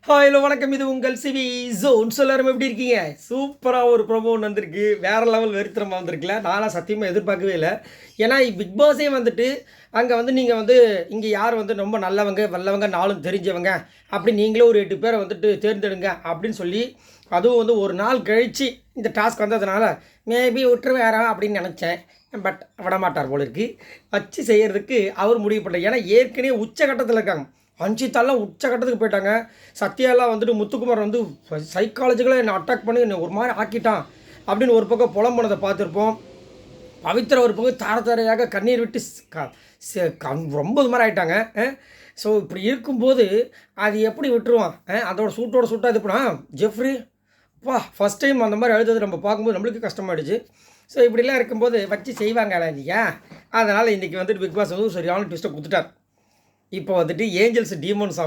Hello வணக்கம். இது உங்கள் சிவி ஜோன். எல்லாரும் எப்படி இருக்கீங்க? சூப்பராக ஒரு ப்ரோமோ வந்திருக்கு. வேறு லெவல் வெறித்தனமாக வந்திருக்குல்ல. நான்லாம் சத்தியமாக எதிர்பார்க்கவே இல்லை. ஏன்னா பிக் பாஸே வந்துட்டு அங்கே வந்து நீங்கள் வந்து இங்கே யார் வந்து ரொம்ப நல்லவங்க வல்லவங்க நாளும் தெரிஞ்சவங்க அப்படி நீங்களே ஒரு 8 பேரை வந்துட்டு தேர்ந்தெடுங்க அப்படின்னு சொல்லி, அதுவும் வந்து ஒரு நாள் கழித்து இந்த டாஸ்க் வந்ததுனால மேபி விட்டுருவாரா அப்படின்னு நினச்சேன். பட் விடமாட்டார் போல இருக்குது. வச்சு செய்கிறதுக்கு அவர் முடிவு பண்ணார். ஏன்னா ஏற்கனவே உச்சகட்டத்தில் இருக்காங்க. அஞ்சித்தாலாம் உச்சகட்டத்துக்கு போயிட்டாங்க. சத்யாலாம் வந்துட்டு முத்துக்குமார் வந்து சைக்காலஜிக்கலாக என்னை அட்டாக் பண்ணி என்னை ஒரு மாதிரி ஆக்கிட்டான் அப்படின்னு ஒரு பக்கம் புலம்புனதை பார்த்துருப்போம். பவித்ரா ஒரு பக்கம் தார தாரையாக கண்ணீர் விட்டு ரொம்ப இது மாதிரி ஆகிட்டாங்க. ஸோ இப்படி இருக்கும்போது அது எப்படி விட்டுருவான்? அதோட சூட்டோட சூட்டாக இது பண்ணா ஜெஃப்ரி ஃபஸ்ட் டைம் அந்த மாதிரி அழுதது நம்ம பார்க்கும்போது நம்மளுக்கு கஷ்டமாயிடுச்சு. ஸோ இப்படிலாம் இருக்கும்போது வச்சு செய்வாங்களா இல்லையா? அதனால் இன்றைக்கி வந்துட்டு பிக் பாஸ் வந்து சரியான ட்விஸ்ட்டை கொடுத்துட்டார். இப்போ வந்துட்டு ஏஞ்சல்ஸ் டீமன்ஸ்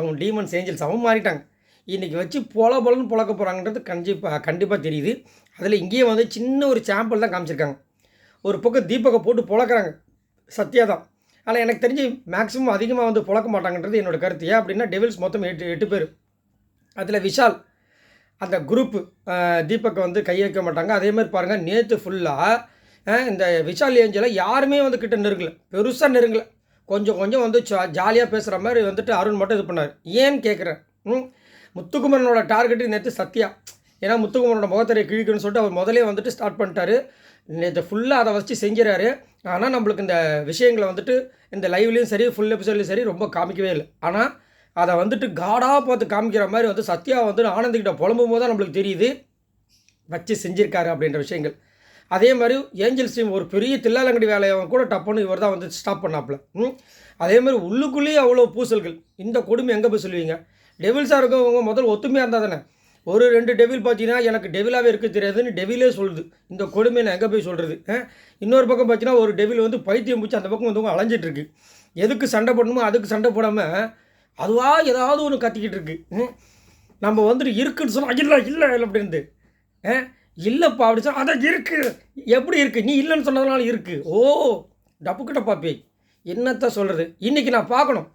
ஏஞ்சல்ஸாகவும் மாறிட்டாங்க. இன்றைக்கி வச்சு பொலன்னு பொழக்க போகிறாங்கன்றது கண்டிப்பாக தெரியுது. அதில் இங்கேயே வந்து சின்ன ஒரு சாம்பிள் தான் காமிச்சிருக்காங்க. ஒரு பக்கம் தீபகை போட்டு பொழக்கிறாங்க, சத்யா தான். ஆனால் எனக்கு தெரிஞ்சு மேக்ஸிமம் அதிகமாக வந்து பொழக்க மாட்டாங்கன்றது என்னோடய கருத்து. ஏன் அப்படின்னா டெவில்ஸ் மொத்தம் 8 பேர். அதில் விஷால் அந்த குரூப்பு தீபக்கை வந்து கை வைக்க மாட்டாங்க. அதேமாதிரி பாருங்கள், நேற்று ஃபுல்லாக இந்த விஷால் ஏஞ்சலை யாருமே வந்து கிட்ட நெருங்கலை, பெருசாக நெருங்கலை. கொஞ்சம் கொஞ்சம் வந்து ஜாலியாக பேசுகிற மாதிரி வந்துட்டு அருண் மட்டும் இது பண்ணார். ஏன்னு கேட்குறேன். முத்துக்குமரனோட டார்கெட்டு நேற்று சத்யா. ஏன்னா முத்துக்குமரனோட முகத்தரையை கிழிக்கணும்னு சொல்லிட்டு அவர் முதலே வந்துட்டு ஸ்டார்ட் பண்ணிட்டாரு. நேற்று ஃபுல்லாக அதை வச்சு செஞ்சுறாரு. ஆனால் நம்மளுக்கு இந்த விஷயங்களை வந்துட்டு இந்த லைவ்லேயும் சரி ஃபுல் எபிசோட்லேயும் சரி ரொம்ப காமிக்கவே இல்லை. ஆனால் அதை வந்துட்டு காடாக பார்த்து காமிக்கிற மாதிரி வந்து சத்யா வந்து ஆனந்திக்கிட்ட புலம்பும் போது தான் நம்மளுக்கு தெரியுது வச்சு செஞ்சுருக்காரு அப்படின்ற விஷயங்கள். அதே மாதிரி ஏஞ்சல்ஸ் டீம் ஒரு பெரிய தில்லாலங்கடி வேலையை கூட டப்புன்னு இவர் தான் வந்து ஸ்டாப் பண்ணாப்புல. அதே மாதிரி உள்ளுக்குள்ளேயே அவ்வளோ பூசல்கள். இந்த கொடுமை எங்கே போய் சொல்லுவீங்க? டெவில்ஸாக இருக்கவங்க முதல்ல ஒத்துமையாக இருந்தால் தானே. ஒரு 2 டெவில் பார்த்தீங்கன்னா எனக்கு டெவிலாகவே இருக்க தெரியாதுன்னு டெவிலே சொல்லுது. இந்த கொடுமையை நான் எங்கே போய் சொல்கிறது? இன்னொரு பக்கம் பார்த்தீங்கன்னா ஒரு டெவில் வந்து பைத்தியம் பிடிச்சி அந்த பக்கம் வந்து அலைஞ்சிட்ருக்கு. எதுக்கு சண்டை போடணுமோ அதுக்கு சண்டை போடாமல் அதுவாக ஏதாவது ஒன்று கத்திக்கிட்டு இருக்கு. நம்ம வந்துட்டு இருக்குன்னு சொன்னால் இல்லை இல்லை இல்லை அப்படின்ட்டு இல்லைப்பா அப்படி சொன்னால் அதான் இருக்குது. எப்படி இருக்குது? நீ இல்லைன்னு சொன்னதுனால இருக்குது. ஓ டப்புக்கிட்ட பாப்பே என்னத்த சொல்கிறது? இன்றைக்கி நான் பார்க்கணும்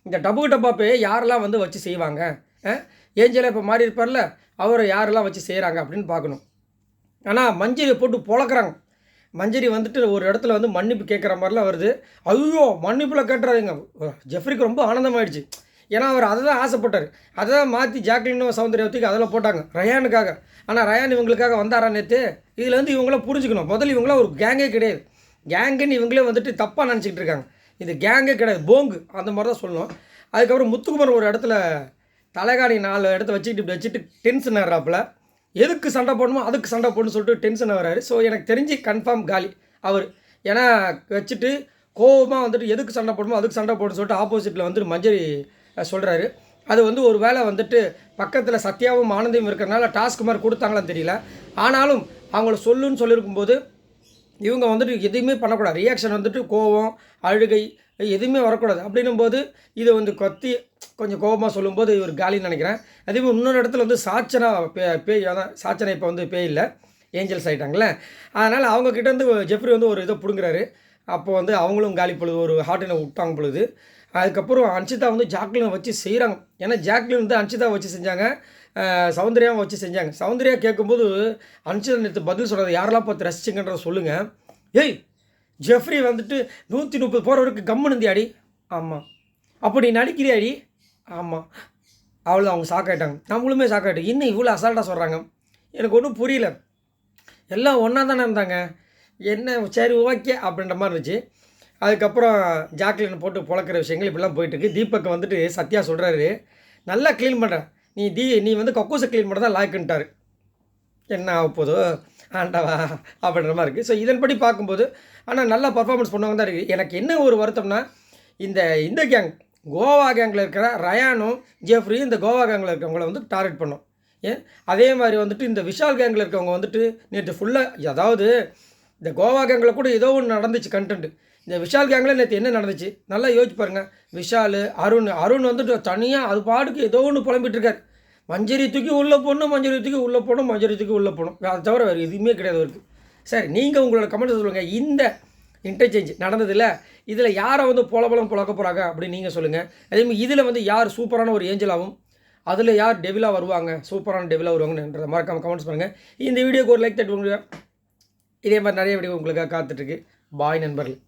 இந்த டப்புக்கிட்ட பாப்பே யாரெல்லாம் வந்து வச்சு செய்வாங்க. ஏஞ்சலே இப்போ மாறி இருப்பார்ல, அவரை யாரெல்லாம் வச்சு செய்கிறாங்க அப்படின்னு பார்க்கணும். ஆனால் மஞ்சரியை போட்டு பொழக்கிறாங்க. மஞ்சரி வந்துட்டு ஒரு இடத்துல வந்து மன்னிப்பு கேட்குற மாதிரிலாம் வருது. ஐயோ மன்னிப்பில் கேட்டுறாதுங்க. ஜெஃப்ரிக்கு ரொம்ப ஆனந்தமாகிடுச்சு. ஏன்னா அவர் அதை தான் ஆசைப்பட்டார். அதை தான் மாற்றி ஜாக்லினும் சௌந்தர்யவதிக்கு அதில் போட்டாங்க ரயானுக்காக. ஆனால் ரயான் இவங்களுக்காக வந்தாரா நேற்று? இதில் வந்து இவங்களாம் புரிஞ்சுக்கணும். முதல்ல இவங்களாம் ஒரு கேங்கே கிடையாது. கேங்குன்னு இவங்களே வந்துட்டு தப்பாக நினச்சிக்கிட்டு இருக்காங்க. இது கேங்கே கிடையாது, போங்கு அந்த மாதிரி தான் சொல்லணும். அதுக்கப்புறம் முத்துக்குமர் ஒரு இடத்துல தலைகாணி 4 இடத்த வச்சுக்கிட்டு இப்படி வச்சுட்டு டென்ஷன் ஆகிறாப்புல. எதுக்கு சண்டை போடணுமோ அதுக்கு சண்டை போடணும்னு சொல்லிட்டு டென்ஷன் ஆகிறாரு. ஸோ எனக்கு தெரிஞ்சு கன்ஃபார்ம் காலி அவர். ஏன்னா வச்சுட்டு கோபமாக வந்துட்டு எதுக்கு சண்டை போடணுமோ அதுக்கு சண்டை போடணும்னு சொல்லிட்டு ஆப்போசிட்டில் வந்துட்டு மஞ்சரி சொல்கிறாரு. அது வந்து ஒரு வேளை வந்துட்டு பக்கத்தில் சத்யாவும் ஆனந்தியும் இருக்கிறனால டாஸ்க் மாதிரி கொடுத்தாங்களான்னு தெரியல. ஆனாலும் அவங்கள சொல்லுன்னு சொல்லியிருக்கும்போது இவங்க வந்துட்டு எதுவுமே பண்ணக்கூடாது. ரியாக்ஷன் வந்துட்டு கோபம் அழுகை எதுவுமே வரக்கூடாது. அப்படின்னும்போது இதை வந்து கொஞ்சம் கோபமாக சொல்லும்போது இவர் காலின்னு நினைக்கிறேன். அதேமாதிரி இன்னொரு இடத்துல வந்து சாச்சனா பேய் தான். சாச்சனா இப்போ வந்து பேய் இல்லை, ஏஞ்சல்ஸ் ஆகிட்டாங்களே. அதனால் அவங்கக்கிட்ட வந்து ஜெஃப்ரி வந்து ஒரு இதை பிடுங்குறாரு. அப்போ வந்து அவங்களும் காலி பொழுது ஒரு ஹார்ட்டினை விட்டாங்க பொழுது. அதுக்கப்புறம் அன்ஷிதா வந்து ஜாக்லினை வச்சு செய்கிறாங்க. ஏன்னா ஜாக்லின் வந்து அன்ஷிதா வச்சு செஞ்சாங்க, சௌந்தர்யாவை வச்சு செஞ்சாங்க. சௌந்தர்யா கேட்கும்போது அன்ஷிதா நேற்று பதில் சொல்கிறது யாரெல்லாம் பார்த்து ரசிச்சிங்கன்றத சொல்லுங்கள். ஏய் ஜெஃப்ரி வந்துட்டு 130 போகிற வரைக்கும் கம்முன்னு இருந்தியாடி. ஆமாம். அப்போ நீ நடிக்கிறியாடி? ஆமாம். அவ்வளோ அவங்க ஷாக்காயிட்டாங்க. நம்மளுமே ஷாக்காயிட்டோம். இன்னும் இவ்வளோ அசால்ட்டாக சொல்கிறாங்க. எனக்கு ஒன்றும் புரியல. எல்லாம் ஒன்றா தானே இருந்தாங்க. என்ன சரி ஓகே அப்படின்ற மாதிரி இருந்துச்சு. அதுக்கப்புறம் ஜாக்லின் போட்டு பொழக்கிற விஷயங்கள் இப்படிலாம் போயிட்டுருக்கு. தீபக் வந்துட்டு சத்யா சொல்கிறாரு, நல்லா க்ளீன் பண்ணுறேன் நீ வந்து கக்கூஸை க்ளீன் பண்ண தான் லாய்க்குன்ட்டார். என்ன ஆக போதோ ஆண்டவா அப்படின்ற மாதிரி இருக்குது. ஸோ இதன்படி பார்க்கும்போது ஆனால் நல்லா பர்ஃபார்மன்ஸ் பண்ணவங்க தான் இருக்குது. எனக்கு என்ன ஒரு வருத்தம்னா இந்த கேங் கோவா கேங்கில் இருக்கிற ரயானும் ஜெஃப்ரியும் இந்த கோவா கேங்கில் இருக்கிறவங்கள வந்து டார்கெட் பண்ணோம். அதே மாதிரி வந்துட்டு இந்த விஷால் கேங்கில் இருக்கவங்க வந்துட்டு நேற்று ஃபுல்லாக அதாவது இந்த கோவா கேங்கில் கூட ஏதோ ஒன்று நடந்துச்சு கண்டென்ட். இந்த விஷால் கேங்கில் நேற்று என்ன நடந்துச்சு நல்லா யோசிச்சு பாருங்கள். விஷால் அருண் வந்துட்டு தனியாக அது பாட்டுக்கு ஏதோ ஒன்று புலம்பிட்டுருக்கார். மஞ்சரி தூக்கி உள்ளே போடணும், மஞ்சரி தூக்கி உள்ளே போகணும், மஞ்சரி தூக்கி உள்ளே போகணும். அதை தவிர வேறு எதுவுமே கிடையாது அவருக்கு. சரி, நீங்கள் உங்களோட கமெண்ட்ஸ் சொல்லுங்கள். இந்த இன்டர்சேஞ்ச் நடந்ததில்ல, இதில் யாரை வந்து பொழக்க போகிறாங்க அப்படின்னு நீங்கள் சொல்லுங்கள். அதேமாதிரி இதில் வந்து யார் சூப்பரான ஒரு ஏஞ்சலாகவும் அதில் யார் டெவிலாக வருவாங்க, சூப்பரான டெவிலாக வருவாங்கன்றதை மறக்காமல் கமெண்ட்ஸ் பண்ணுங்கள். இந்த வீடியோக்கு ஒரு லைக் தட்டுவாங்க. இதே மாதிரி நிறைய வீடியோ உங்களுக்காக காத்துட்ருக்கு. பாய் நண்பர்கள்.